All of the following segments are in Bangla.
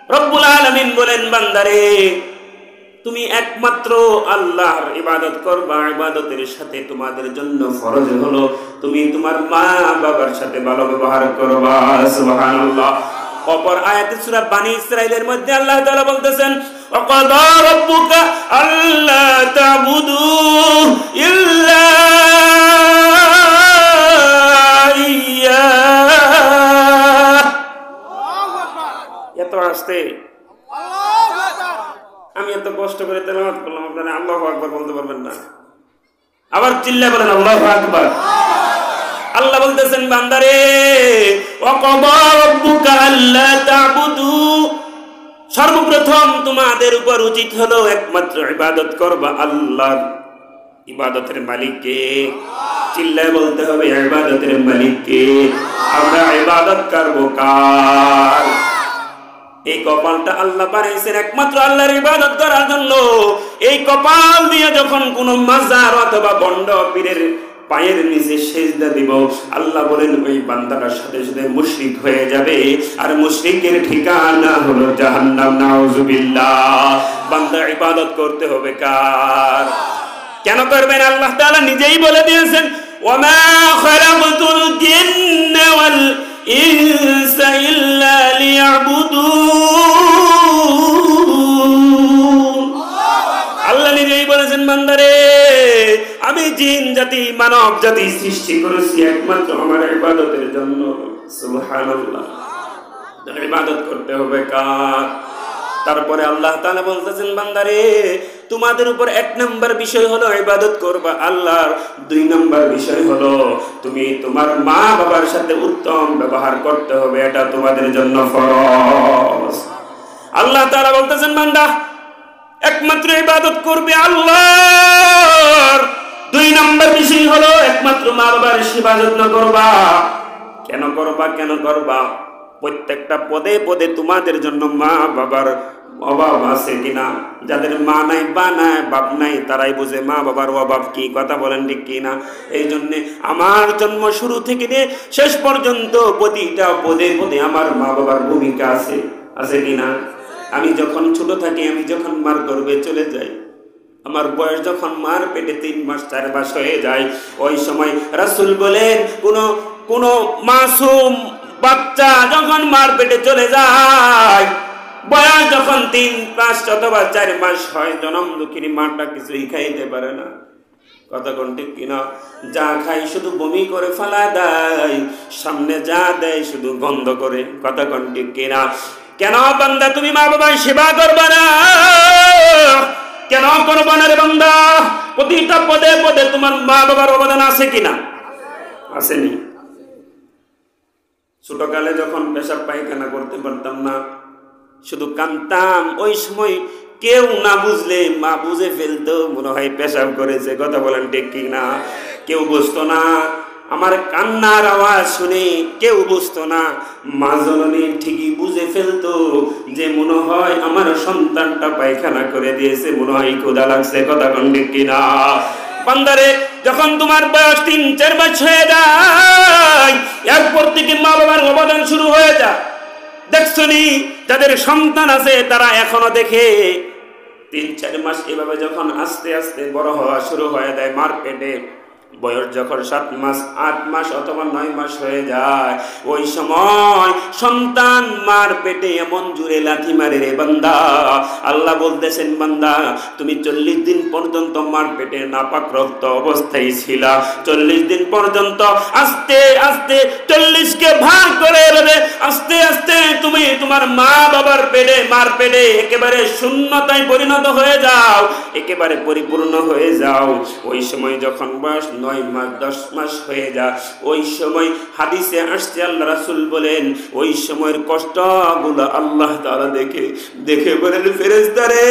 রব্বুল আলামিন বলেন, বান্দারে তুমি একমাত্র আল্লাহর ইবাদত করবা। ইবাদতের সাথে তোমাদের জন্য ফরজ হলো তুমি তোমার মা বাবার সাথে ভালো ব্যবহার করবা। সুবহানাল্লাহ। অপর আয়াতে সূরা বনী ইসরাঈলের মধ্যে আল্লাহ তাআলা বলতেছেন, ওয়াকাদা রাব্বুকা আল্লা তা'বুদু ইল্লা ইয়্যা। এত আস্তে আমি এত কষ্ট করে তেলাওয়াত করলাম, আপনারা আল্লাহু আকবার বলতে পারবেন না? আবার চিল্লায় বলেন আল্লাহু আকবার। আল্লাহ বলতেছেন, বান্দারে ওয়াকাদা রাব্বুকা আল্লা তা'বুদু, সর্বপ্রথম তোমাদের উপর উচিত হলো একমাত্র ইবাদত করবা আল্লাহর। ইবাদতের মালিক কে? চিল্লায় বলতে হবে, ইবাদতের মালিক কে? আমরা ইবাদত করব কার? এই কপালটা আল্লাহ বানাইছেন একমাত্র আল্লাহর ইবাদত করার জন্য। এই কপাল দিয়ে যখন কোন মাজার অথবা বন্ড পীরের পায়ের নিচে সেজদা দিব, আল্লাহ বলেন ওই বান্দাটার সাথে সাথে মুশরিক হয়ে যাবে, আর মুশরিকের ঠিকানা হলো জাহান্নাম। নাউজুবিল্লাহ। বান্দা ইবাদত করতে হবে কার? কেন করবেন? আল্লাহ তাআলা নিজেই বলে দিয়েছেন, ওয়ামা খালাকতুল জিন্না ওয়াল ইনসা ইল্লা লিয়াবুদুন। আল্লাহ নিজেই বলেছেন, বান্দারে আমি জিন জাতি মানব জাতি সৃষ্টি করেছি একমাত্র আমার ইবাদতের জন্য। সুবহানাল্লাহ। ইবাদত করতে হবে কার? তারপরে আল্লাহ তাআলা বলতেছেন, বান্দারে তোমাদের উপর এক নাম্বার বিষয় হলো ইবাদত করবা আল্লাহর। দুই নাম্বার বিষয় হলো তুমি তোমার মা বাবার সাথে উত্তম ব্যবহার করতে হবে, এটা তোমাদের জন্য ফরজ। আল্লাহ তাআলা বলতেছেন, বান্দা একমাত্র ইবাদত করবে আল্লাহর। দুই নাম্বার বিষয় হলো একমাত্র মা বাবার ইবাদত না করবা। কেন করবা? কেন করবা? প্রত্যেকটা পদে পদে তোমাদের জন্য মা বাবার অভাব আছে কিনা? যাদের মা নাই বা নাই বাপ নাই তারাই বুঝে মা বাবার অভাব কি। কথা বলেন ঠিক কিনা? এই জন্যে আমার জন্ম শুরু থেকে নিয়ে শেষ পর্যন্ত প্রতিটা পদে পদে আমার মা বাবার ভূমিকা আছে, আছে কিনা? আমি যখন ছোট থাকি, আমি যখন মার গর্ভে চলে যাই, আমার বয়স যখন মার পেটে 3 মাস 4 মাস হয়ে যায়, ওই সময় রাসূল বলেন কোন মাসুম বাচ্চা যখন মার পেটে চলে যায়, বয়স যখন 3 মাস অথবা 4 মাস হয়, জনম দুঃখিনী মাটা কিছুই খাইতে পারে না। কথা কোন ঠিক কিনা? যা খাই শুধু বমি করে ফেলা দেয়, সামনে যা দেয় শুধু গন্ধ করে। কথা কোন ঠিক কিনা? কেন বান্দা তুমি মা বাবার সেবা করবা না? কেন করবা না রে বান্দা? প্রতিটা পদে পদে তোমার মা বাবার অবদান আছে কিনা? আসেনি? ছোটকালে যখন পেশাব পায়খানা করতে পারতাম না, শুধু কাঁদতাম, ওই সময় কেউ না বুঝলে মা বুঝে ফেলতো, মনে হয় পেশাব করেছে। কথা বলেন ঠিক কি না? কেউ বুঝতো না। আমার কান্নার আওয়াজ শুনে কেউ বুঝতো না, মা জননী ঠিকই বুঝে ফেলতো যে মনে হয় আমার সন্তানটা পায়খানা করে দিয়েছে, মনে হয় ক্ষুধা লাগছে। কথা কোন ঠিক কিনা? বান্দারে যখন তোমার বয়স 3-4 মাস হয়ে যায়, এরপর থেকে মা বাবার অবদান শুরু হয়ে যায়। দেখছনি যাদের সন্তান আছে তারা এখনো দেখে 3-4 মাস এভাবে যখন আস্তে আস্তে বড় হওয়া শুরু হয়ে যায় মার পেটে, বয়স যখন 7 মাস 8 মাস অথবা 9 মাস হয়ে যায়, ওই সময় সন্তান মার পেটে এমন জোরে লাথি মারে রে বান্দা। আল্লাহ বলতেছেন, বান্দা তুমি 40 দিন পর্যন্ত মার পেটে নাপাক রক্ত অবস্থায় ছিলা। 40 দিন পর্যন্ত আস্তে আস্তে 40 কে ভাগ করে দেবে, আস্তে আস্তে তুমি তোমার মা বাবার পেটে, মার পেটে একেবারে শূন্যতায় পরিণত হয়ে যাও, একেবারে পরিপূর্ণ হয়ে যাও। ওই সময় যখন বয়স 9 মাস 10 মাস হয়ে যায়, ওই সময় হাদিসে আসছে আল্লাহ রাসূল বলেন, ওই সময়ের কষ্টগুলো আল্লাহ তাআলা দেখে বলেন, ফেরেশতারে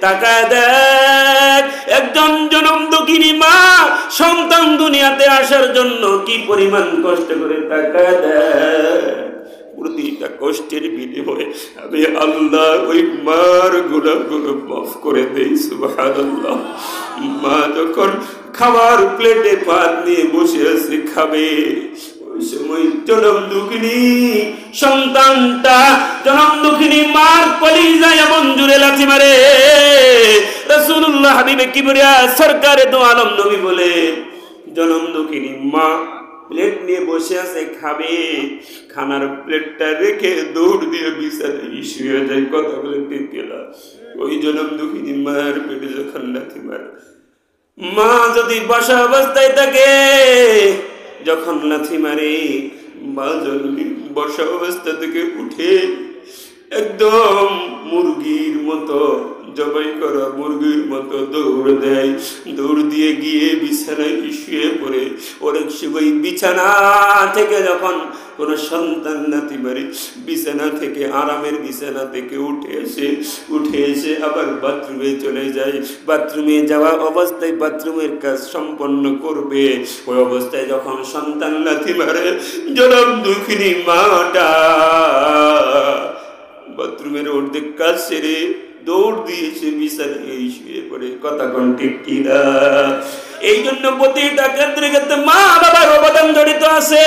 তাকায় দেখ, একজন জনম দুঃখিনী মা সন্তান দুনিয়াতে আসার জন্য কি পরিমাণ কষ্ট করে, তাকায় দেখ। প্রতিটা কষ্টের বিনিময়ে আমি আল্লাহ ওই মার গুনাহগুলো মাফ করে দেই। সুবহানাল্লাহ। মা যখন খাবার প্লেটে ভাত নিয়ে বসে আছে খাবে, ওই সময় জনম দুঃখিনী সন্তানটা, জনম দুঃখিনী মার কলিজায় এমন জুড়ে লাথি মারে। রাসূলুল্লাহ হাবিবে কিবরিয়া সরকারে দো আলম নবী বলে, জনম দুঃখিনী মা প্লেট নিয়ে বসে আছে, খাবে, খানার প্লেটটা রেখে দৌড় দিয়ে বিছানায় শুয়ে যায়। কথা বলে ঠিক গেলা। ওই জনম দুঃখিনী মায়ের পেটে যখন লাথি মারে, মা যদি বসা অবস্থায় থাকে, যখন লাথি মারে, মা যদি বসা অবস্থা থেকে উঠে একদম মুরগির মতো, জবাই করা মুরগির মতো দৌড় দেয়। দৌড় দিয়ে গিয়ে বিছানায় শুয়ে পড়ে। অনেক সময় বিছানা থেকে যখন কোনো সন্তান নাতি মারে, বিছানা থেকে, আরামের বিছানা থেকে উঠে এসে আবার বাথরুমে চলে যায়। বাথরুমে যাওয়া অবস্থায় বাথরুমের কাজ সম্পন্ন করবে, ওই অবস্থায় যখন সন্তান লাথি মারে, জনম দুঃখিনী মাটা বাথরুমের অর্ধেক কাজ সেরে দৌড় দিয়েছে বিছানায় শুয়ে পড়ে। কথা কোন ঠিক কিনা? এই জন্য প্রতিটা ক্ষেত্রে ক্ষেত্রে মা বাবার অবদান জড়িত আছে।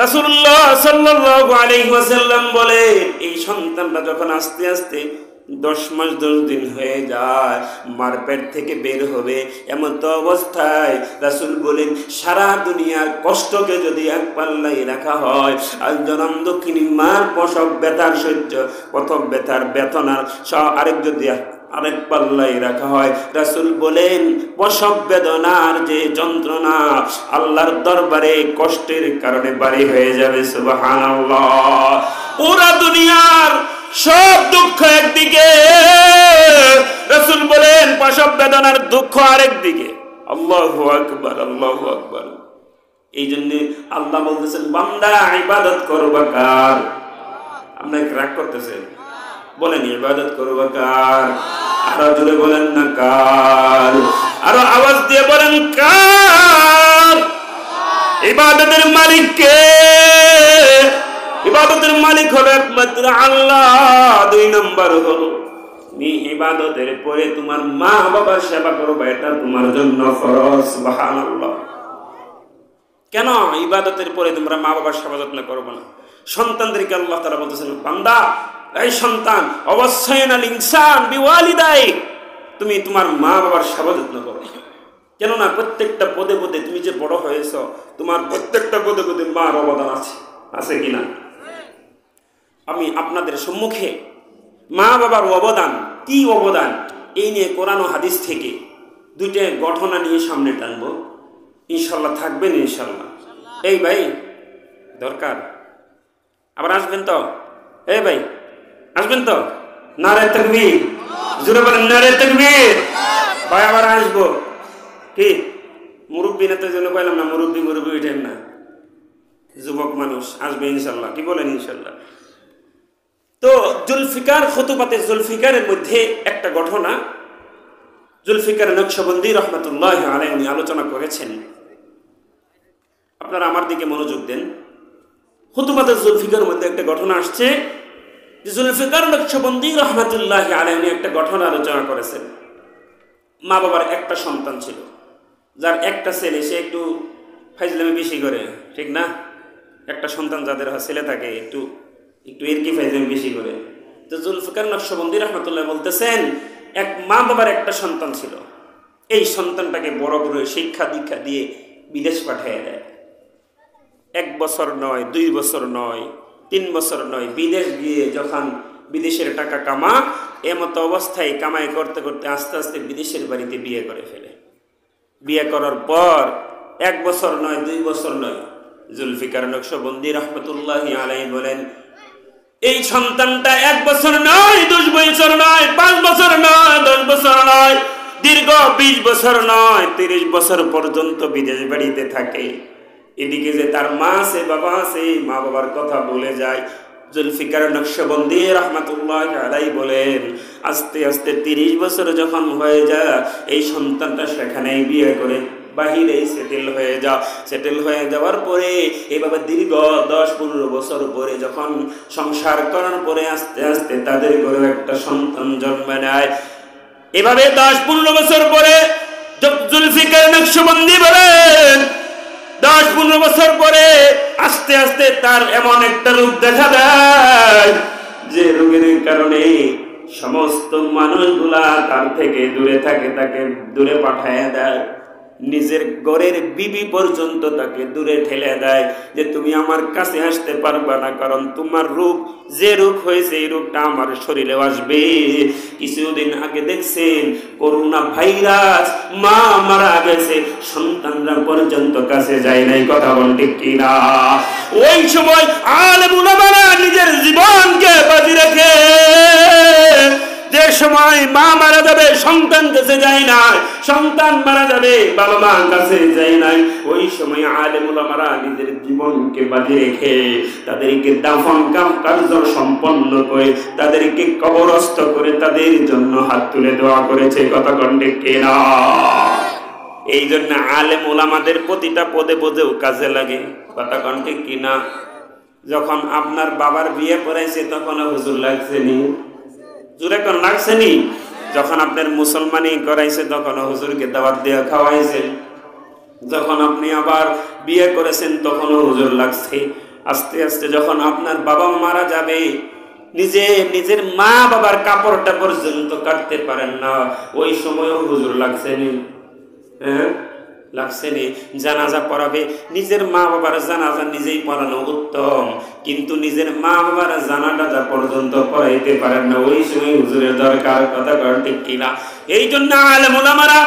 রাসূলুল্লাহ সাল্লাল্লাহু আলাইহি ওয়াসাল্লাম বলে, এই সন্তানটা যখন আস্তে আস্তে 10 মাস 10 দিন হয়ে যায়, মার পেট থেকে বের হবে, এমন তো অবস্থায় রাসূল বলেন, সারা দুনিয়ার কষ্টকে যদি এক পাল্লায় রাখা হয়, আর জনম দুঃখিনী মার প্রসব ব্যথার সহ্য, প্রথম ব্যথার বেদনার আরেক পাল্লায় রাখা হয়, রাসূল বলেন প্রসব বেদনার যে যন্ত্রণা আল্লাহর দরবারে কষ্টের কারণে বাড়ি হয়ে যাবে। সুবহানাল্লাহ। পুরা দুনিয়ার সব দুঃখ একদিকে, রাসূল বলেন প্রসব বেদনার দুঃখ আরেকদিকে। আল্লাহু আকবার, আল্লাহু আকবার। এই জন্য আল্লাহ বলতেছেন, বান্দা ইবাদত করবা কার? আপনি রাগ করতেছেন, বলেন ইবাদত করবা কার? আরো জোরে বলেন না কার? আরো আওয়াজ দিয়ে বলেন কার? ইবাদতের মালিক কে? ইবাদতের মালিক হলো একমাত্র আল্লাহ। 2 নম্বর হলো তুমি ইবাদতের পরে তোমার মা বাবার সেবা করবে, এটা তোমার জন্য ফরজ। সুবহানাল্লাহ। কেন ইবাদতের পরে তোমরা মা বাবার সেবা যত্ন করবে না? সন্তানদেরকে আল্লাহ তাআলা বলতেছেন, বান্দা, এই সন্তান, অবশ্যই না ইনসান বিওয়ালিদাই, তুমি তোমার মা বাবার সেবা যত্ন করো। কেননা প্রত্যেকটা পদে পদে তুমি যে বড় হয়েছ, তোমার প্রত্যেকটা পদে পদে মার অবদান আছে কিনা? আমি আপনাদের সম্মুখে মা বাবার অবদান, কি অবদান, এই নিয়ে কোরআন ও হাদিস থেকে 2টা ঘটনা নিয়ে সামনে টানবো। ইনশাল্লাহ থাকবেন ইনশাল্লাহ। এই ভাই দরকার, আবার আসবেন তো? এই ভাই আসবেন তো? নারে তাকবীর, জোরে বলেন নারে তাকবীর। ভাই আবার আসবো। কি মুরব্বী না, তো জন্য কইলাম না, মুরব্বী উঠেন না, যুবক মানুষ আসবে ইনশাল্লাহ। কি বলেন ইনশাল্লাহ? তো জুলফিকার, খুতুবাতে জুলফিকারের মধ্যে একটা ঘটনা জুলফিকার নকশবন্দি রহমাতুল্লাহি আলাইহি উনি আলোচনা করেছেন। আপনারা আমার দিকে মনোযোগ দেন। খুতুবাতে জুলফিকারের মধ্যে একটা ঘটনা আসছে যে জুলফিকার নকশবন্দি রহমাতুল্লাহি আলাইহি উনি একটা ঘটনা আলোচনা করেছেন। মা বাবার একটা সন্তান ছিল, যার একটা ছেলে, সে একটু ফাইজলামি বেশি করে, ঠিক না? একটা সন্তান যাদের ছেলে থাকে একটু এরকি ফাইজলামি বেশি করে। তো জুলফিকার নকশবন্দি রহমাতুল্লাহ বলতেছেন, এক মা বাবার একটা সন্তান ছিল, এই সন্তানটাকে বড় করে শিক্ষা দীক্ষা দিয়ে বিদেশ পাঠিয়ে দেয়। 1 বছর নয়, 2 বছর নয়, 3 বছর নয়, বিদেশ গিয়ে যখন বিদেশের টাকা কামা, এমতো অবস্থায় কামাই করতে করতে আস্তে আস্তে বিদেশের বাড়িতে বিয়ে করে ফেলে। বিয়ে করার পর 1 বছর নয়, 2 বছর নয়, জুলফিকার নকশবন্দি রহমাতুল্লাহি আলাইহি বলেন, এই সন্তানটা 1 বছর নয়, 2 বছর নয়, 5 বছর নয়, 10 বছর নয়, দীর্ঘ 20 বছর নয়, 30 বছর পর্যন্ত বিদেশ বাড়িতে থাকে। এদিকে যে তার মা আছে, বাবা আছে, মা বাবার কথা বলে যায়। জুলফিকার নকশবন্দি রাহমাতুল্লাহি আলাইহি বলেন, আস্তে আস্তে 30 বছর যখন হয়ে যায়, এই সন্তানটা সেখানেই বিয়ে করে বাহিরে সেটেল হয়ে যাওয়ার পরে এভাবে দীর্ঘ 10-15 বছর পরে যখন সংসার করার পরে আস্তে আস্তে তাদের ঘরে একটা সন্তান জন্ম নেয়। এভাবে 10-15 বছর পরে জুলফিকার নকশবন্দি বলেন, 10-15 বছর পরে আস্তে আস্তে তার এমন একটা রূপ দেখা দেয়, যায়, যে রোগের কারণে সমস্ত মানুষগুলা তার থেকে দূরে থাকে তাকে দূরে পাঠায় দেয়, নিজের ঘরের বিবি পর্যন্ত তাকে দূরে ঠেলে দেয় যে তুমি আমার কাছে আসতে পারবা না, কারণ তোমার রোগ, যে রোগ হয়েছে এই রোগটা আমার শরীরে আসবে। কিছুদিন আগে দেখছেন করোনা ভাইরাস, মা মারা গেছে, সন্তানরা পর্যন্ত কাছে যায় নাই, কথা বল ঠিক কিনা? ওই সময় আলেম উলামারা নিজের জীবনকে বাজি রেখে, যে সময় মা মারা যাবে সন্তান কাছে যায় না, সন্তান মারা যাবে বাবা মা কাছে যায় নাই, ওই সময় আলেম উলামারা নিজের জীবনকে বাজি রেখে তাদেরকে দাফন কার্য সম্পন্ন করে তাদেরকে কবরস্থ করে তাদের জন্য হাত তুলে দোয়া করেছে, কথা কণ্ঠে কেনা। এই জন্য আলেম উলামাদের প্রতিটা পদে পদেও কাজে লাগে, কথা কণ্ঠে কিনা। যখন আপনার বাবার বিয়ে পড়াইছে তখন হুজুর লাগছেনি, জোরে কোন লাগছেনি? যখন আপনার মুসলমানি করাইছে তখন হুজুরকে দাওয়াত দিয়ে খাওয়াইছেন, যখন আপনি আবার বিয়ে করেছেন তখনও হুজুর লাগছে। আস্তে আস্তে যখন আপনার বাবা মারা যাবে, নিজের মা বাবার কাপড়টা পর্যন্ত কাটতে পারেন না, ওই সময়ও হুজুর লাগছেনি, হ্যাঁ লাগছেনি। জানাজা পড়াবে, নিজের মা বাবার জানাজা নিজেই পড়ানো উত্তম, কিন্তু নিজের মা বাবার জানাজা পর্যন্ত পড়াইতে পারেন না, ওই সময় হুজুরের দরকার, কথা করেন ঠিক কিনা? এই জন্য আলেম উলামারা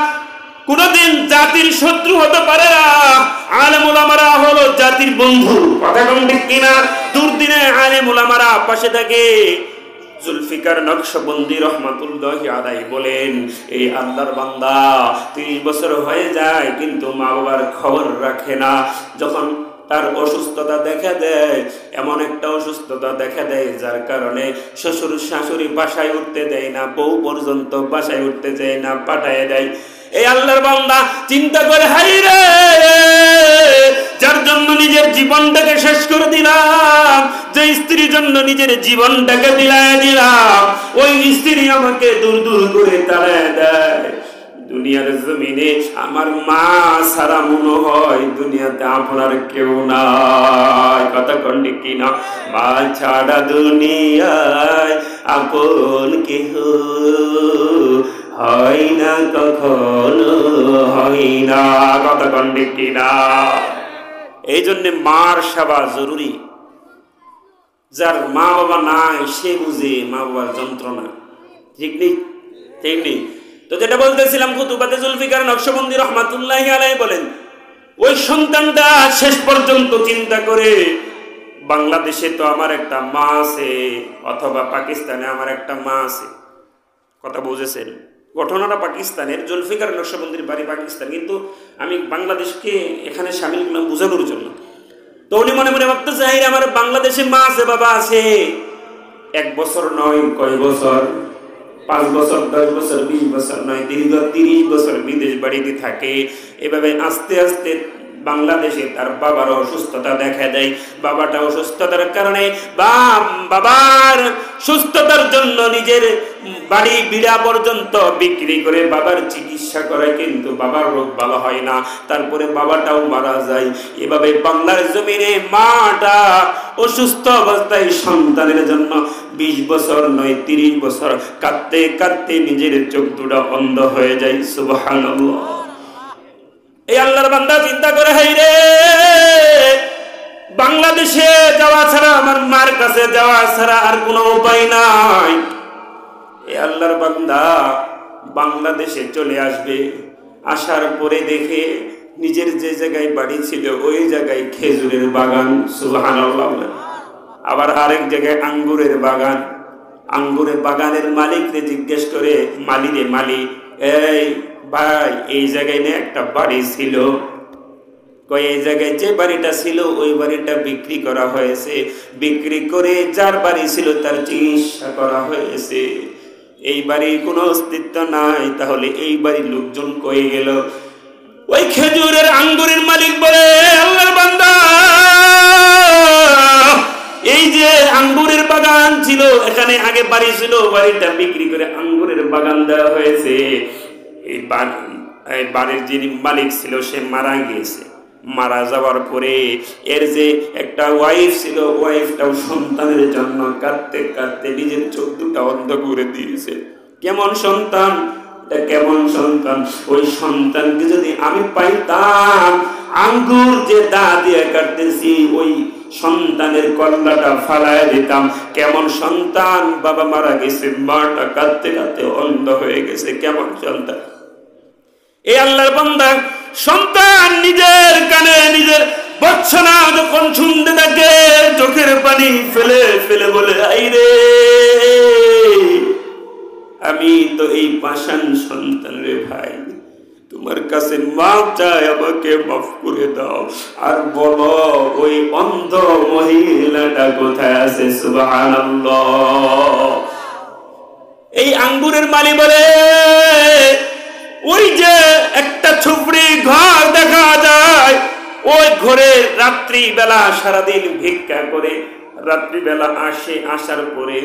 কোনদিন জাতির শত্রু হতে পারে না, আলেম উলামারা হলো জাতির বন্ধু, কথা করেন ঠিক কিনা? দুর্দিনে আলেম উলামারা পাশে থাকে। জুলফিকার নকশবন্দি রহমাতুল্লাহি আলাইহি বলেন, এই আল্লাহর বান্দা 30 বছর হয়ে যায় কিন্তু মা বাবার খবর রাখে না। যখন তার অসুস্থতা দেখা দেয়, এমন একটা অসুস্থতা দেখা দেয় যার কারণে শ্বশুর শাশুড়ি বাসায় উঠতে দেয় না, বউ পর্যন্ত বাসায় উঠতে দেয় না, পাঠায় দেয়। এই আল্লাহর বান্দা চিন্তা করে, হাই রে, যার জন্য নিজের জীবনটাকে শেষ করে দিলাম, যে স্ত্রীর জন্য নিজের জীবনটাকে বিলায় দিলাম, ওই স্ত্রী আমাকে দূর দূর করে তাড়ায় দেয়। দুনিয়ার জমিনে আমার মা সারা মনে হয় দুনিয়াতে আপনার কেউ নাই, কথা কন্ডি কিনা? মা ছাড়া দুনিয়ায় আপন কেহ হয় না, কখনো হয় না, কথা কন্ডি কিনা? এই জন্য মার সেবা জরুরি। যার মা বাবা নাই সে বুঝে মা বাবার যন্ত্রণা, ঠিক নেই? ঠিক নেই তো? যেটা বলতেছিলাম, কুতুবাতে জুলফিকার নকশবন্দি রহমাতুল্লাহি আলাইহি বলেন, ওই সন্তানটা শেষ পর্যন্ত চিন্তা করে, বাংলাদেশে তো আমার একটা মা আছে, অথবা পাকিস্তানে আমার একটা মা আছে, কথা বুঝেছেন? ঘটনাটা পাকিস্তানের, জুলফিকার নকশবন্দির বাড়ি পাকিস্তান, কিন্তু আমি বাংলাদেশকে এখানে সামিল করলাম বোঝানোর জন্য। তো উনি মনে মনে ভাবতেছে, আমার বাংলাদেশে মা আছে, বাবা আছে, 1 বছর নয়, কয় বছর, 5 বছর, 10 বছর, 20 বছর নয়, দীর্ঘ 30 বছর বিদেশ বাড়িতে থাকে। এভাবে আস্তে আস্তে বাংলাদেশে তার বাবার অসুস্থতা দেখা দেয়। বাবাটা অসুস্থতার কারণে বাবার সুস্থতার জন্য নিজের বাড়ি বিড়া পর্যন্ত বিক্রি করে বাবার চিকিৎসা করে, কিন্তু বাবার রোগ ভালো হয় না, তারপরে বাবাটাও মারা যায়। এভাবে বাংলার জমিনে মাটা অসুস্থ অবস্থায় সন্তানের জন্য 20 বছর নয় 30 বছর কাঁদতে কাঁদতে নিজের চোখ দুটো অন্ধ হয়ে যায়। সুবহানাল্লাহ। এই আল্লাহর বান্দা চিন্তা করে, হাই রে, বাংলাদেশে যাওয়া ছাড়া, আমার মার কাছে যাওয়া ছাড়া আর কোনো উপায় নাই। এই আল্লাহর বান্দা বাংলাদেশে চলে আসবে। আসার পরে দেখে নিজের যে জায়গায় বাড়ি ছিল ওই জায়গায় খেজুরের বাগান, সুবহানাল্লাহ। আবার আরেক জায়গায় আঙ্গুরের বাগান। আঙ্গুরের বাগানের মালিককে জিজ্ঞেস করে, মালিক, এই ভাই, এই জায়গায় না একটা বাড়ি ছিল? কয়, এই জায়গায় যে বাড়িটা ছিল ওই বাড়িটা বিক্রি করা হয়েছে, বিক্রি করে যার বাড়ি ছিল তার চিকিৎসা করা হয়েছে, এই বাড়ির কোনো অস্তিত্ব নাই, তাহলে এই বাড়ির লোকজন কই গেল? ওই খেজুরের আঙ্গুরের মালিক বলে, আল্লাহর বান্দা, এই যে আঙ্গুরের বাগান ছিল, এখানে আগে বাড়ি ছিল, বাড়িটা বিক্রি করে আঙ্গুরের বাগান দেওয়া হয়েছে। এই বাড়ির যিনি মালিক ছিল সে মারা গিয়েছে। মারা যাওয়ার পরে এর যে একটা ওয়াইফ ছিল, ওয়াইফটাও সন্তানের জন্য কাঁদতে কাঁদতে নিজের চোখ দুটা অন্ধ করে দিয়েছে। কেমন সন্তান, এটা কেমন সন্তান? ওই সন্তানকে যদি আমি পাইতাম, আঙ্গুর যে দা দিয়ে কাটতেছি ওই সন্তানের কল্লাটা ফালায় দিতাম। কেমন সন্তান, বাবা মারা গেছে, মাটা কাঁদতে কাঁদতে অন্ধ হয়ে গেছে, কেমন সন্তান? এই আল্লাহর বান্দা সন্তান নিজের কানে নিজের বচ্চনা যখন শুনতে থাকে, চোখের পানি ফেলে ফেলে বলে, আইরে আমি তো এই পাষাণ সন্তান রে ভাই, তোমার কাছে মাফ চাই, আমাকে মাফ করে দাও। আর বলো ওই অন্ধ মহিলাটা কোথায় আছে? সুবহানাল্লাহ। এই আঙ্গুরের মালি বলে, ওই যে একটা ছুপড়ি ঘর দেখা যায়, ওই ঘরে রাত্রি বেলা সারাদিন ভিক্ষা করে, রাত্রিবেলা আসে, আসার পরে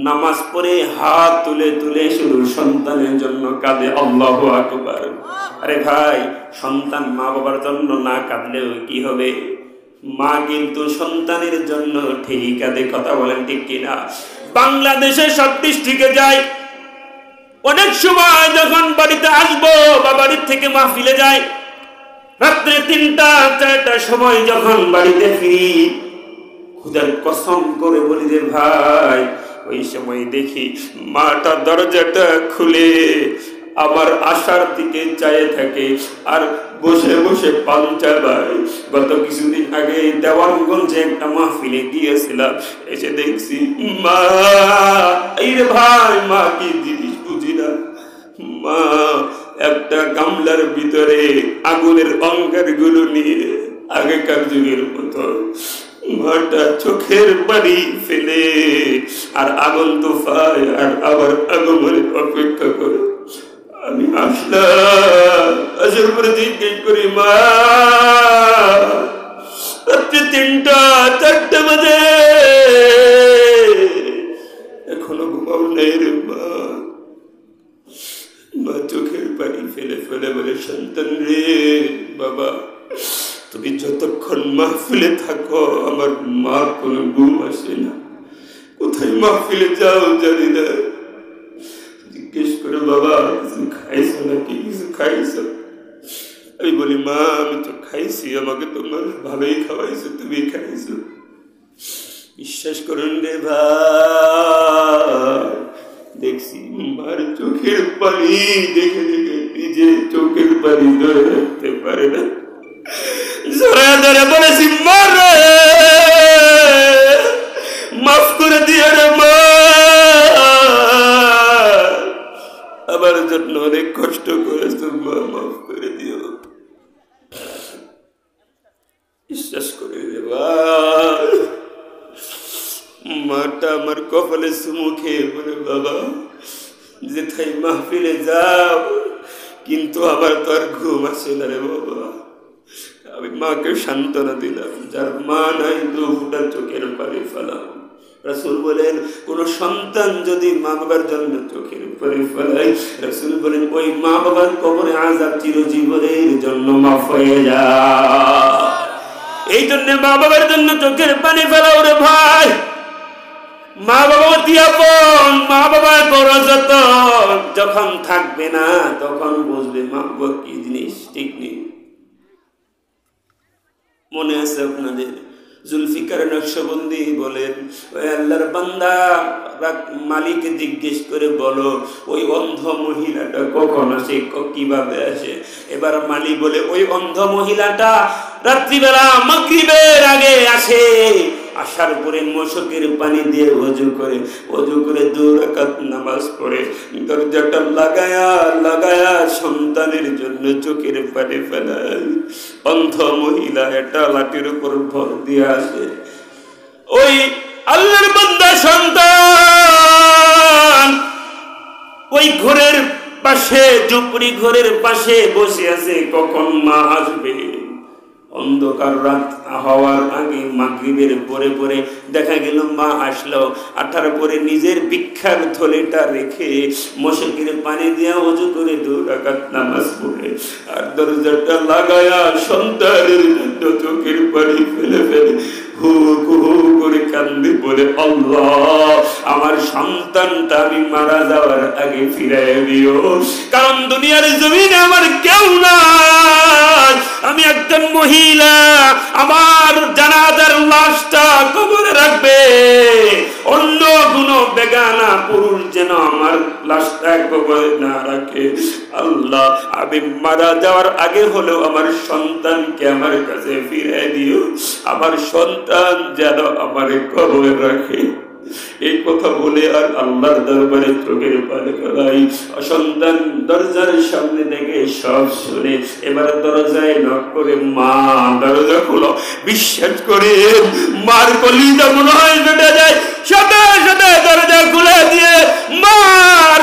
নামাজ পড়ে হাত তুলে তুলে শুধু সন্তানের জন্য কাঁদে। আল্লাহু আকবার। আরে ভাই, সন্তান মা বাবার জন্য না কাঁদলেও কি হবে? মা কিন্তু সন্তানের জন্য ঠিক কাঁদে। কথা বলেন ঠিক কিনা? বাংলাদেশে সব ডিস্ট্রিক্টে যায়, অনেক সময় যখন বাড়িতে আসবো বা বাড়ির থেকে মাহফিলে যায়, রাত্রে 3টা 4টার সময় যখন বাড়িতে ফিরি, খুদার কসম করে বলি রে ভাই, ওই সময় দেখি মাটা দরজাটা খুলে আমার আশার দিকে চায়ে থাকে আর বসে বসে পান চাবায়। গত কিছুদিন আগে দেওয়ানগঞ্জে একটা মাহফিলে গিয়েছিলাম, এসে দেখছি মা, এই রে ভাই, মা কি জিনিস বুঝি না। মা একটা গামলার ভিতরে আগুনের অঙ্গার গুলো নিয়ে আগেকার যুগের মতো মাটা চোখের পানি ফেলে আর আগুন তোফায় আর আবার আগমনের অপেক্ষা করে। আমি আসলাম, আসার পরে জিজ্ঞেস করি, মা রাত্রি 3টা 4টা বাজে, এখনো ঘুমাও নাই রে মা? মা চোখের পানি ফেলে ফেলে বলে, সন্তান রে, বাবা তুমি যতক্ষণ মাহফিলে থাকো আমার মা কোনো ঘুম আসে না। কোথায় মাহফিলে যাও জানি না। জিজ্ঞেস করে, বাবা কিছু খাইছো নাকি? কিছু খাইছো? আমি বলি, মা আমি তো খাইছি, আমাকে তোমার ভালোই খাওয়াইছো, তুমি খাইছো। বিশ্বাস করুন রে ভাই, দেখছি মার চোখের পানি দেখে দেখে নিজে চোখের পানি ধরে রাখতে পারে না, জোরে ধরে বলেছি, মারে মাফ করে দিয়ে রে মা, আমার জন্য অনেক কষ্ট করেছো মা, মাফ করে দিও। বিশ্বাস করে রে ভাই, মাটা আমার কপালে চুমু খেয়ে বলে, বাবা যেথায় মাহফিলে যাও কিন্তু আমার তো আর ঘুম আসে না রে বাবা। আমি মাকে সান্ত্বনা দিলাম, যার মা নাই 2 ফোঁটা চোখের পানি ফেলাও। রাসূল বলেন, কোন সন্তান যদি মা বাবার জন্য চোখের পানি ফেলায়, রাসূল বলেন ওই মা বাবার কবরে আযাব চিরজীবনের জন্য মাফ হয়ে যায়। এই জন্য মা বাবার জন্য চোখের পানি ফেলাও রে ভাই। মা বাবা অতি আপন, মা বাবার বড় যতন। যখন থাকবে না তখন বুঝবে মা বাবা কি জিনিস, ঠিক নেই। মনে আছে আপনাদের, জুলফিকার নকশবন্দি বলেন, ওই আল্লাহর বান্দা মালিককে জিজ্ঞেস করে বলো ওই অন্ধ মহিলাটা কখন আসে, কিভাবে আসে? এবার মালিক বলে, ওই অন্ধ মহিলাটা রাত্রিবেলা মাগরিবের আগে আসে, আসার পরে মশকের পানি দিয়ে ওযু করে 2 রাকাত নামাজ পড়ে, দরজাটা লাগায়া লাগায়া সন্তানের জন্য চোখের পানি ফেলায়। অন্ধ মহিলা এটা লাঠির উপর ভর দিয়ে আসে, ওই আল্লাহর বান্দা সন্তান ওই ঘরের পাশে, ঝুপড়ি ঘরের পাশে বসে আছে, কখন মা আসবে। অন্ধকার রাত হওয়ার আগে মাগরিবের পরে পরে দেখা গেল মা আসলো, আঠার পরে নিজের ভিক্ষার থলেটা রেখে মশকের পানি দিয়া ওযু করে 2 রাকাত নামাজ পড়ে আর দরজাটা লাগায়া সন্তানের জন্য চোখের পানি ফেলে ফেলে হু হু করে কান্দে, বলে আল্লাহ আমার সন্তানটা আমি মারা যাওয়ার আগে ফিরাই দিও, কারণ দুনিয়ার জমিনে আমার কেউ নাই, আমি একজন মহিলা, আমার জানাজার লাশটা কবরে রাখবে অন্য কোনো বেগানা পুরুষ যেন আমার লাশটা কবরে না রাখে। আল্লাহ আমি মারা যাওয়ার আগে হলেও আমার সন্তানকে আমার কাছে ফিরিয়ে দিও, আমার সন্তান যেন আমার কবরে রাখে। এই কথা বলে আর আল্লাহর দরবারে চোখের পানি ফেলাই। সন্তান দরজার সামনে দেখে সব শুনে এবার দরজায় নক করে, মা দরজা খোলো। বিশ্বাস করে মার কলিজা মনে হয় ফেটে যায়, সাথে সাথে দরজা খুলে দিয়ে মার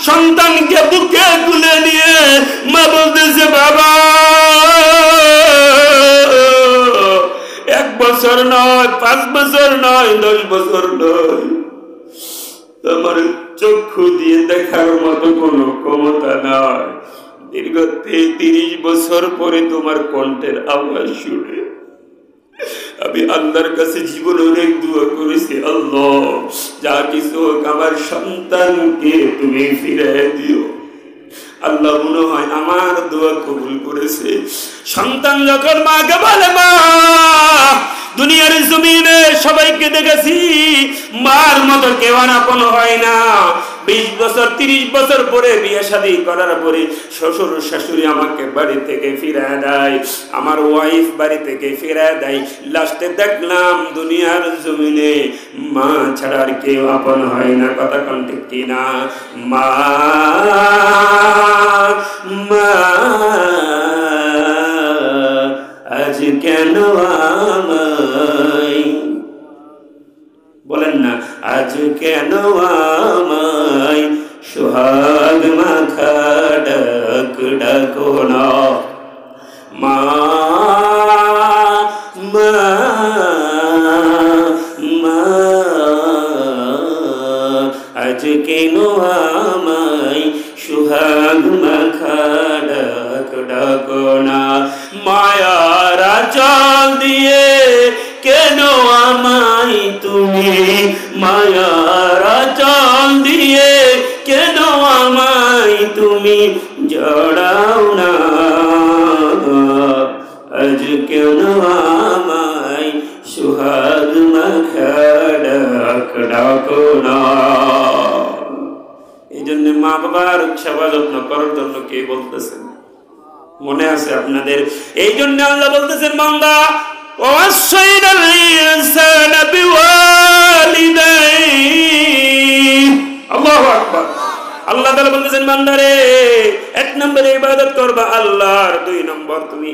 সন্তানকে বুকে তুলে নিয়ে মা বলতেছে, বাবা 1 বছর নয়, 5 বছর নয়, 10 বছর নয়, তোমার চক্ষু দিয়ে দেখার মতো কোনো ক্ষমতা নাই। দীর্ঘ 30 বছর পরে তোমার কণ্ঠের আওয়াজ শুনে আমি আল্লাহর কাছে জীবনে অনেক দোয়া করেছি, আল্লাহ যা কিছু হোক আমার সন্তানকে তুমি ফিরিয়ে দিও। আল্লাহ মনে হয় আমার দোয়া কবুল করেছে। সন্তান যখন মাকে বলে, মা দুনিয়ার জমিনে সবাইকে দেখেছি, মার মতো কেউ আপন হয় না। 20 বছর 30 বছর পরে বিয়ে শাদী করার পরে শ্বশুর শাশুড়ি আমাকে বাড়ি থেকে ফিরায় দেয়, আমার ওয়াইফ বাড়ি থেকে ফিরায় দেয়। লাস্টে দেখলাম দুনিয়ার জমিনে মা ছাড়া আর কেউ আপন হয় না। কথা কোন ঠিক কিনা? মা মা আজ কেন আমায়, বলেন না, আজ কেন আমায় সোহাগ মাখা ডাক ডাকো না। মা মা মা আজ কেন আমায় সোহাগ মাখা ডাক ডাকো না। মায়ার আঁচল দিয়ে কেন আমায় তুমি, মায়ার আঁচল দিয়ে কেন আমায় তুমি জড়াও না। আজ কেন আমায় সোহাগ মাখা ডাক ডাকো না। এই জন্য মা বাবার সেবা যত্ন করার জন্য কে বলতেছেন? মনে আছে আপনাদের? এই জন্য আল্লাহ বলতেছেন, বান্দা ওয়াসাইনাল ইনসানা বিওয়ালিদাইহি। আল্লাহু আকবার। আল্লাহ তাআলা বলতেছেন, বান্দারে 1 নম্বরে ইবাদত করবা আল্লাহর, 2 নম্বর তুমি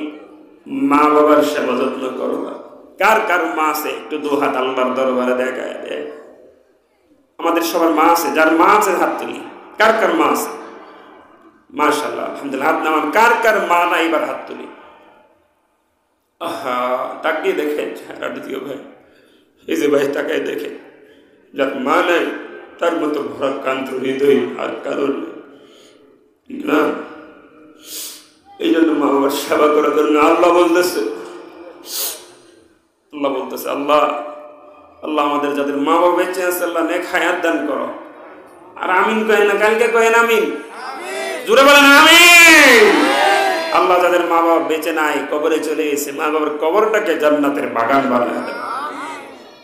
মা বাবার সেবা যত্ন করবা। কার কার মা আছে একটু 2 হাত আল্লাহর দরবারে দেখায় দেয়। আমাদের সবার মা আছে, যার মা আছে হাত তুলি। কার কার মা আছে? মাশাআল্লাহ, আলহামদুলিল্লাহ। হাত নামান। কার কার মা নাই এবার হাত তুলি। আহা, তাকিয়ে দেখেন দ্বিতীয় ভাই, এই যে ভাই তাকায় দেখে, যার মা নাই তার মতো ভরাক্রান্ত হৃদয় আর কারণ না। এই জন্য মা বাবার সেবা করার জন্য আল্লাহ বলতেছে, আল্লাহ আল্লাহ আমাদের যাদের মা বাবা বেঁচে আছে আল্লাহ নেক হায়াত দান করো। আর আমিন কহেন না, কালকে কহেন আমিন, জোরে বলেন আমিন। আল্লাহ যাদের মা বাবা বেঁচে নাই, কবরে চলে গেছে, মা বাবার কবরটাকে জান্নাতের বাগান বানায় দেন।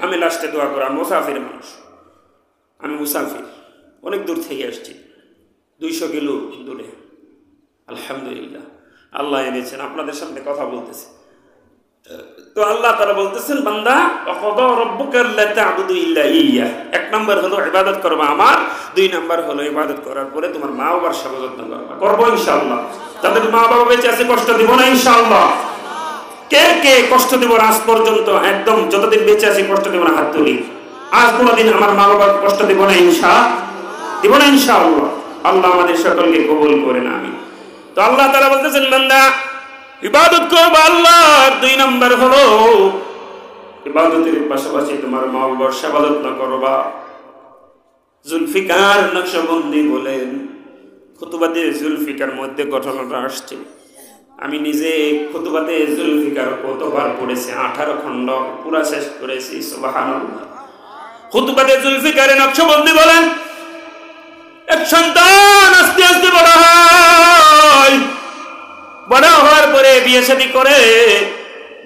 আমি লাস্টে দোয়া করি, আমি মুসাফির মানুষ, আমি মুসাফির, অনেক দূর থেকে আসছি, 200 কিলো দূরে। আলহামদুলিল্লাহ আল্লাহ এনেছেন, আপনাদের সামনে কথা বলতেছি। তো আল্লাহ তাআলা বলতেছেন, বান্দা ওয়াকাদা রাব্বুকা আল্লা তা'বুদু ইল্লা ইয়্যাহ। 1 নম্বর হলো ইবাদত করবা আমার, 2 নম্বর হলো ইবাদত করার পরে তোমার মা বাবার সেবা যত্ন করবা। করবো ইনশাআল্লাহ। যাদের মা বাবা বেঁচে আছে কষ্ট দিব না ইনশাআল্লাহ। কে কে কষ্ট দিব আজ পর্যন্ত, একদম যতদিন বেঁচে আছি কষ্ট দিব না হাত তুলি। আজ কোনোদিন আমার মা বাবার কষ্ট দিব না ইনশাআল্লাহ। আল্লাহ আমাদের সকলকে কবুল করেন, আমিন। তো আল্লাহ তাআলা বলতেছেন, বান্দা ইবাদত করবা আল্লাহর। 2 নম্বর হলো ইবাদতের পাশাপাশি তোমার মা বাবার সেবা যত্ন করবা। জুলফিকার নকশবন্দি বলেন, খুতুবাতে জুলফিকার মধ্যে ঘটনাটা আসছে। আমি নিজে খুতুবাতে জুলফিকার কতবার পড়েছি, 18 খণ্ড পুরা শেষ করেছি। সুবহানাল্লাহ। খুতুবাতে জুলফিকারে নকশবন্দি বলেন, এক সন্তান আস্তে আস্তে বড় হয়, বড় হওয়ার পরে বিয়ে শাদী করে,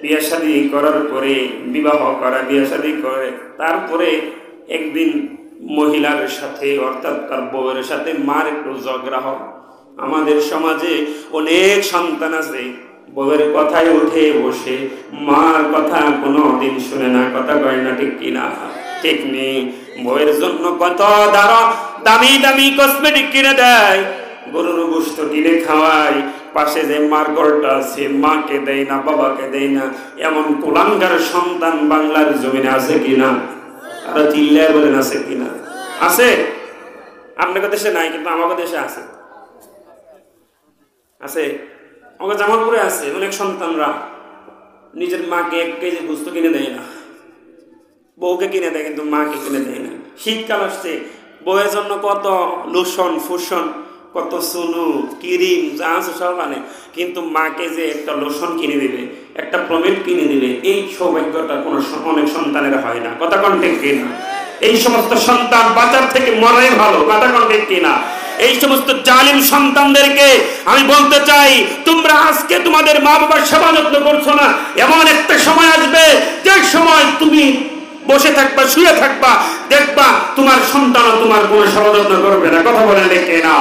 বিয়ে শাদী করার পরে বিবাহ করা, বিয়ে শাদী করে, তারপরে একদিন মহিলার সাথে অর্থাৎ তার বউয়ের সাথে মার একটু ঝগড়া হয়। আমাদের সমাজে অনেক সন্তান আছে বউয়ের কথায় উঠে বসে, মার কথা কোনো দিন শুনে না। কথা কয় না ঠিক কিনা? ঠিক নেই। বউয়ের জন্য কত দামি দামি কসমেটিক কিনে দেয়, গরুর গোশত কিনে খাওয়ায়, পাশে যে মার ঘরটা আছে মাকে দেয় না, বাবাকে দেয় না। এমন কুলাঙ্গার সন্তান বাংলার জমিনে আছে কিনা? আর চিল্লায় বলেন আছে কিনা? আছে। আপনাদের দেশে নাই, কিন্তু আমাদের দেশে আছে। আছে, আমাদের জামালপুরে আছে। অনেক সন্তানরা নিজের মাকে 1 কেজি গোশত কিনে দেয় না, বউকে কিনে দেয় কিন্তু মাকে কিনে দেয় না। শীতকাল আসছে, বউয়ের জন্য কত লোশন ফুসন, কত সুনু ক্রিম যা আছে সব আনে, কিন্তু মাকে যে একটা লোশন কিনে দিবে, একটা প্রমেট কিনে দিবে, এই সৌভাগ্যটা কোনো অনেক সন্তানের হয় না। কথা কোন ঠিক কিনা? এই সমস্ত সন্তান বাজার থেকে মরাই ভালো। কথা কোন ঠিক কিনা? এই সমস্ত জালিম সন্তানদেরকে আমি বলতে চাই, তোমরা আজকে তোমাদের মা বাবার সেবা যত্ন করছো না, এমন একটা সময় আসবে যে সময় তুমি বসে থাকবা, শুয়ে থাকবা, দেখবা তোমার সন্তানও তোমার কোনো সেবা যত্ন করবে না। কথা বলে দেখে না,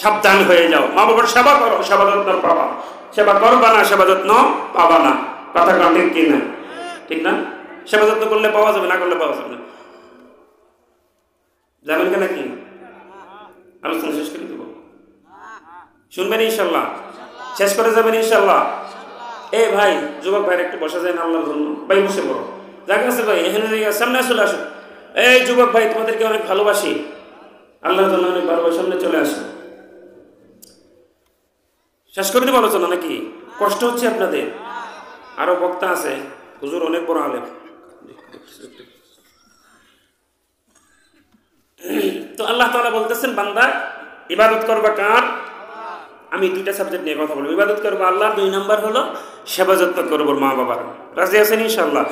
সাবধান হয়ে যাও। মা বাবার সেবা করো, সেবা যত্ন পাবা। সেবা করবা না, সেবা যত্ন পাবা না। কথা কন ঠিক কিনা? ঠিক না? সেবা যত্ন করলে পাওয়া যাবে, না করলে পাওয়া যাবে না। যাবেন কেন কি? আলোচনা শেষ করে দেবো, শুনবেন ইনশাল্লাহ? শেষ করে যাবেন ইনশাল্লাহ? এ ভাই, যুবক ভাইয়ের একটু বসা যায় না আল্লাহর জন্য? ভাই বসে পড়ো, জায়গা আছে ভাই, এখানে সামনে চলে আসো। এই যুবক ভাই, তোমাদেরকে অনেক ভালোবাসি, আল্লাহর জন্য অনেক ভালোবাসি, সামনে চলে আসো। শেষ করে দেবো আলোচনা নাকি? কষ্ট হচ্ছে আপনাদের? আরো বক্তা আছে, হুজুর অনেক বড় আলেম। তো আল্লাহ তাআলা বলতেছেন, বান্দা ইবাদত করবা কার? আমি 2টা সাবজেক্ট নিয়ে কথা বলবো। ইবাদত করবো আল্লাহ, 2 নম্বর হলো সেবা যত্ন করবো মা বাবার। রাজি আছেন ইনশাআল্লাহ?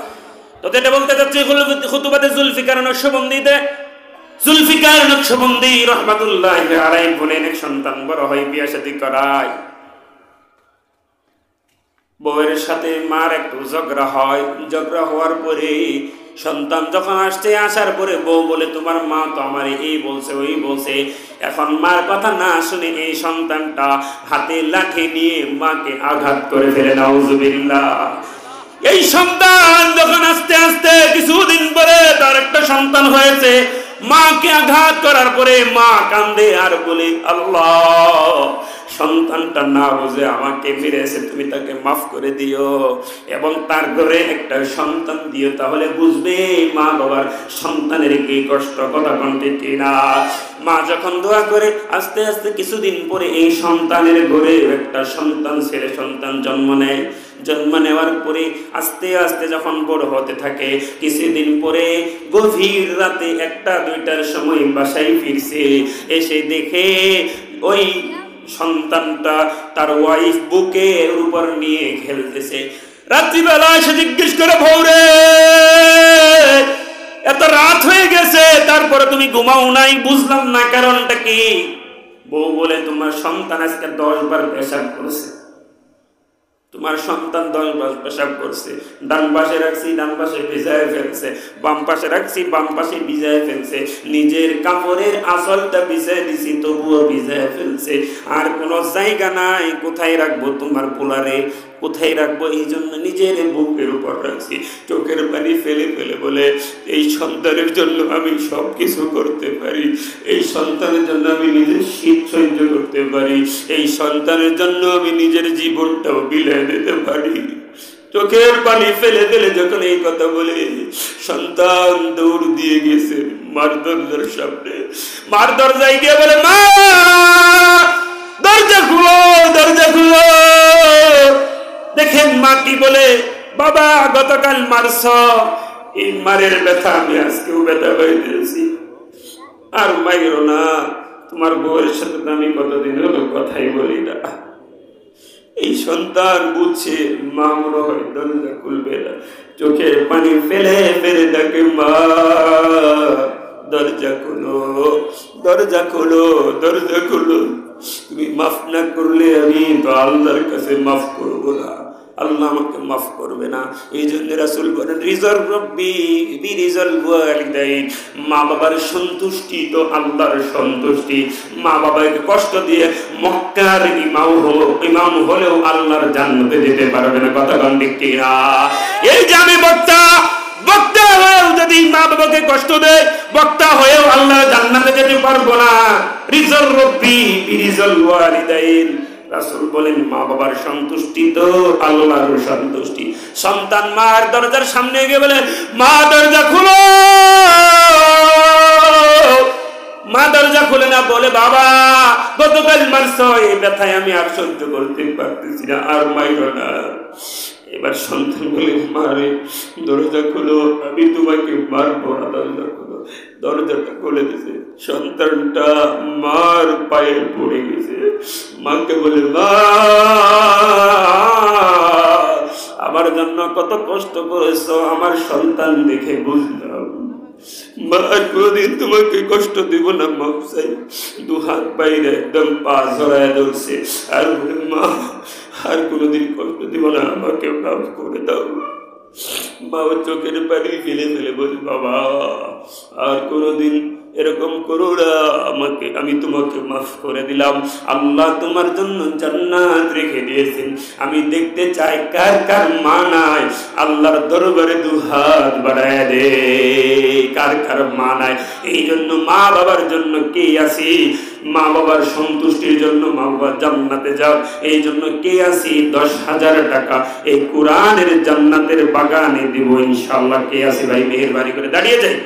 তো এটা বলতে যাচ্ছি খুতুবাতে জুলফিকার নকশবন্দিতে। জুলফিকার নকশবন্দি রাহমাতুল্লাহি আলাইহি বলেন, এক সন্তান বড় হয়, বিয়ে শাদী করায়, বউয়ের সাথে মার একটু ঝগড়া হয়। ঝগড়া হওয়ার পরে সন্তান যখন আসার পরে বউ বলে, তোমার মা তো আমার এই বলছে ওই বলছে। এখন মার কথা না শুনে এই সন্তানটা হাতে লাঠি নিয়ে মাকে আঘাত করে ফেলে। নাউজুবিল্লাহ। এই সন্তান যখন আস্তে আস্তে কিছুদিন পরে তার একটা সন্তান হয়েছে, মাকে আঘাত করার পরে মা কান্দে আর বলে, আল্লাহ, সন্তানটা না বুঝে আমাকে মেরেছে, তুমি তাকে মাফ করে দিও এবং তার ঘরে একটা সন্তান দিও, তাহলে বুঝবে মা বাবার সন্তানের কি কষ্ট। কথা কোনটি কিনা? মা যখন দোয়া করে, আস্তে আস্তে কিছুদিন পরে এই সন্তানের ঘরে একটা সন্তান, ছেলে সন্তান জন্ম নেয়। জন্ম নেওয়ার পরে আস্তে আস্তে যখন বড় হতে থাকে, কিছুদিন পরে গভীর রাতে 1টা-2টার সময় বাসায় ফিরছে, এসে দেখে ওই সন্তানটা তার ওয়াইফ বুকের উপর নিয়ে খেলতেছে। রাত্রিবেলা এসে জিজ্ঞেস করে, বউরে, এত রাত হয়ে গেছে, তারপরে তুমি ঘুমাও নাই, বুঝলাম না কারণটা কি? বউ বলে, তোমার সন্তান আজকে 10 বার পেশাব করেছে। তোমার সন্তান 10 বার পেশাব করছে। ডান পাশে রাখছি, ডান পাশে ভিজায় ফেলছে, বাম পাশে রাখছি, বাম পাশে ভিজায় ফেলছে, নিজের কাপড়ের আঁচলটা ভিজায় দিছি, তবুও ভিজায় ফেলছে। আর কোনো জায়গা নাই, কোথায় রাখবো তোমার পোলারে, কোথায় রাখবো? এই জন্য নিজের বুকের উপর রাখছি। চোখের পানি ফেলে ফেলে বলে, এই সন্তানের জন্য আমি সব কিছু করতে পারি, এই সন্তানের জন্য আমি নিজের শীত সহ্য করতে পারি, এই সন্তানের জন্য আমি নিজের জীবনটাও বিলিয়ে দিতে পারি। চোখের পানি ফেলে ফেলে যখন এই কথা বলে, সন্তান দৌড় দিয়ে গেছে মার দরজার সামনে। মার দরজায় গিয়ে বলে, মা, দরজা খুলো, দরজা খুলো। দেখেন মা কি বলে, বাবা গতকাল মারছ, এই মারের ব্যথা আমি আজকেও ব্যথা পাইতেছি, আর মাইরো না, তোমার বউয়ের সাথে তো আমি কতদিন হলো কথাই বলি না। এই সন্তান বুঝছে মা মনে হয় দরজা খুলবে না, চোখের পানি ফেলে ফেলে ডাকে, মা দরজা খোলো, দরজা খোলো, দরজা খোলো। তুমি মাফ না করলে আমি তো আল্লাহর কাছে মাফ করবো না, আল্লাহ আমাকে মাফ করবে না। এই জন্য রাসূল বলেন রিজাল রব্বি বিরিজাল ওয়ালিদাইন, মা বাবার সন্তুষ্টি তো আল্লাহর সন্তুষ্টি। মা বাবাকে কষ্ট দিয়ে মক্কার ইমাম হলেও আল্লাহর জান্নাতে যেতে পারবে না, কথা কোন ঠিক কিনা? এই যে আমি বক্তা হয়েও যদি মা বাবাকে কষ্ট দেয়, বক্তা হয়েও আল্লাহর জান্নাতে যেতে পারবো না। রিজাল রব্বি বিরিজাল ওয়ালিদাইন, রাসূল বলেন মা বাবার সন্তুষ্টি তো আল্লাহর সন্তুষ্টি। সন্তান মার দরজার সামনে গিয়ে বলে, মা দরজা খুলো, মা দরজা খুলে না, বলে বাবা গতকাল মারছ, এই ব্যথায় আমি আর সহ্য করতে পারতেছি না, আর মাইরো না। এবার সন্তান বলে, মারে দরজা খুলো, আমি তোমাকে মারবো না, দরজা খুলো। দরজাটা খুলে দিছে, সন্তানটা মার পায়ে পড়ে গেছে। মাকে বলে, মা আমার জন্য কত কষ্ট করেছ, আমার সন্তান দেখে বুঝলাম, মা কোনদিন তোমাকে কষ্ট দিব না, মাপ চাই। দু হাত বাইরে একদম পা ঝরায় ধরছে, আর বলে, মা আর কোনদিন কষ্ট দিব না, আমাকে মাফ করে দাও। মা চোখের পানি ফেলে ফেলে বলি, বাবা আর কোনদিন এরকম করো না, আমাকে, আমি তোমাকে মাফ করে দিলাম। আল্লাহ তোমার জন্য জান্নাত রেখে দিয়েছেন। আমি দেখতে চাই কার কার মা নাই, আল্লাহর দরবারে দু হাত বাড়ায় দে, কার কার মা নাই। এই জন্য মা বাবার জন্য কে আছি, মা বাবার সন্তুষ্টির জন্য, মা বাবার জান্নাতে যাও, এই জন্য কে আছি 10,000 টাকা এই কোরআনের জান্নাতের বাগানে দিব ইনশাআল্লাহ। কে আছি ভাই, মেহেরবানি করে দাঁড়িয়ে যাই।